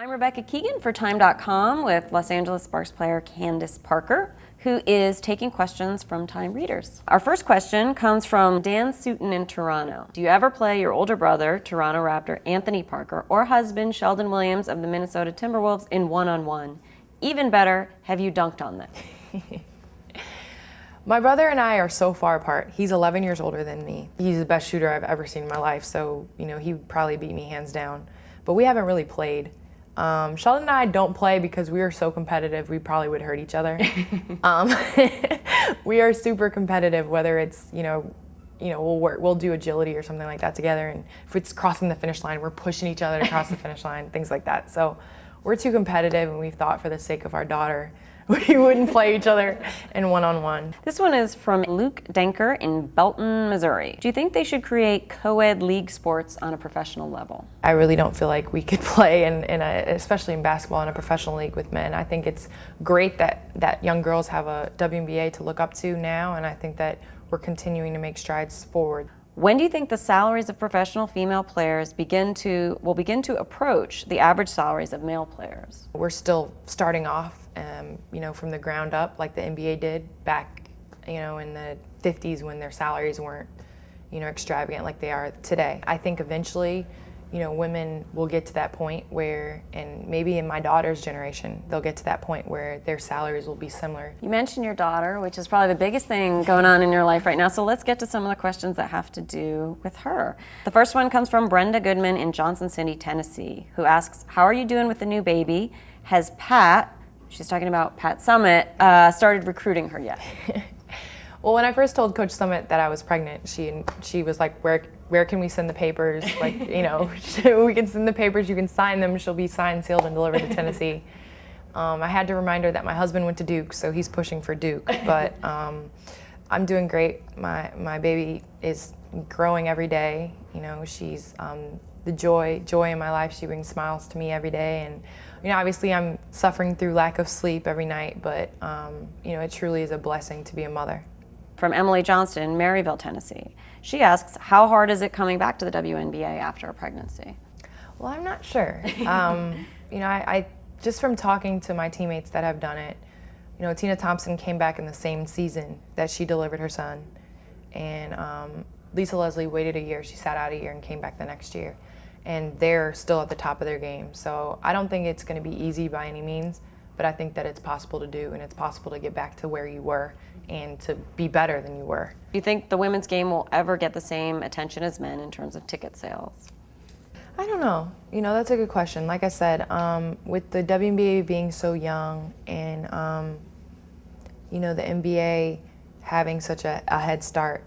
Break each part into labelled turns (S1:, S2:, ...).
S1: I'm Rebecca Keegan for Time.com with Los Angeles Sparks player Candace Parker, who is taking questions from Time readers. Our first question comes from Dan Sutin in Toronto. Do you ever play your older brother, Toronto Raptor Anthony Parker, or husband Sheldon Williams of the Minnesota Timberwolves in one-on-one? Even better, have you dunked on them?
S2: My brother and I are so far apart. He's 11 years older than me. He's the best shooter I've ever seen in my life, so he would probably beat me hands down. But we haven't really played. Sheldon and I don't play because we are so competitive, we probably would hurt each other. We are super competitive, whether it's, we'll do agility or something like that together, and if it's crossing the finish line, we're pushing each other to cross the finish line, things like that. So we're too competitive, and we've thought for the sake of our daughter, we wouldn't play each other in one-on-one.
S1: This one is from Luke Denker in Belton, Missouri. Do you think they should create co-ed league sports on a professional level?
S2: I really don't feel like we could play, especially in basketball, in a professional league with men. I think it's great that young girls have a WNBA to look up to now, and I think that we're continuing to make strides forward.
S1: When do you think the salaries of professional female players will begin to approach the average salaries of male players?
S2: We're still starting off, from the ground up, like the NBA did back, in the 50s when their salaries weren't, extravagant like they are today. I think eventually, women will get to that point where, and maybe in my daughter's generation, they'll get to that point where their salaries will be similar.
S1: You mentioned your daughter, which is probably the biggest thing going on in your life right now, so let's get to some of the questions that have to do with her. The first one comes from Brenda Goodman in Johnston City, Tennessee, who asks, how are you doing with the new baby? Has Pat, she's talking about Pat Summit, started recruiting her yet?
S2: Well, when I first told Coach Summit that I was pregnant, she was like, where can we send the papers? Like, we can send the papers, you can sign them, she'll be signed, sealed, and delivered to Tennessee. I had to remind her that my husband went to Duke, so he's pushing for Duke. But I'm doing great. My baby is growing every day. She's the joy in my life. She brings smiles to me every day. And obviously I'm suffering through lack of sleep every night, but it truly is a blessing to be a mother.
S1: From Emily Johnston in Maryville, Tennessee. She asks, how hard is it coming back to the WNBA after a pregnancy?
S2: Well, I'm not sure. I just from talking to my teammates that have done it, Tina Thompson came back in the same season that she delivered her son. And Lisa Leslie waited a year. She sat out a year and came back the next year. And they're still at the top of their game. So I don't think it's going to be easy by any means, but I think that it's possible to do, and it's possible to get back to where you were and to be better than you were.
S1: Do you think the women's game will ever get the same attention as men in terms of ticket sales?
S2: I don't know. That's a good question. Like I said, with the WNBA being so young and, the NBA having such a head start,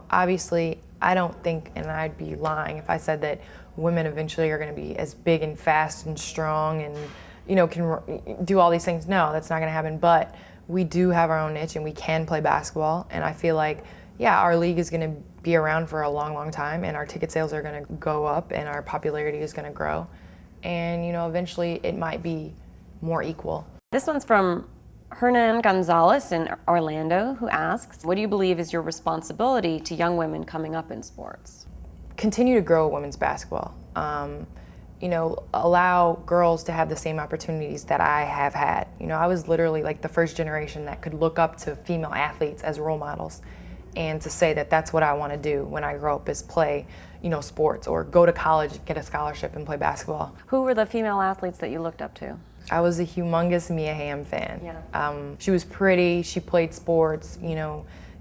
S2: obviously I don't think, and I'd be lying if I said that women eventually are going to be as big and fast and strong and, can do all these things. No, that's not going to happen. But we do have our own niche and we can play basketball. And I feel like, our league is going to be around for a long, long time, and our ticket sales are going to go up and our popularity is going to grow. And, eventually it might be more equal.
S1: This one's from Hernan Gonzalez in Orlando, who asks, what do you believe is your responsibility to young women coming up in sports?
S2: Continue to grow women's basketball. Allow girls to have the same opportunities that I have had. I was literally like the first generation that could look up to female athletes as role models, and to say that that's what I want to do when I grow up is play, sports or go to college, get a scholarship and play basketball.
S1: Who were the female athletes that you looked up to?
S2: I was a humongous Mia Hamm fan.
S1: Yeah.
S2: She was pretty, she played sports,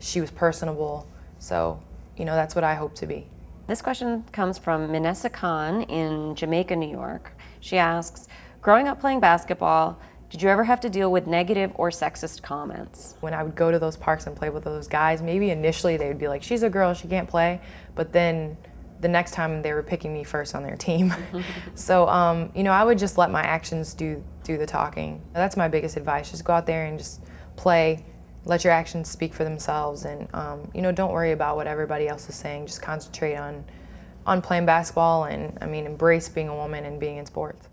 S2: she was personable. So, that's what I hope to be.
S1: This question comes from Minessa Khan in Jamaica, New York. She asks, growing up playing basketball, did you ever have to deal with negative or sexist comments?
S2: When I would go to those parks and play with those guys, maybe initially they would be like, she's a girl, she can't play. But then the next time they were picking me first on their team. So, I would just let my actions do the talking. That's my biggest advice, just go out there and just play. Let your actions speak for themselves, and don't worry about what everybody else is saying. Just concentrate on playing basketball and embrace being a woman and being in sports.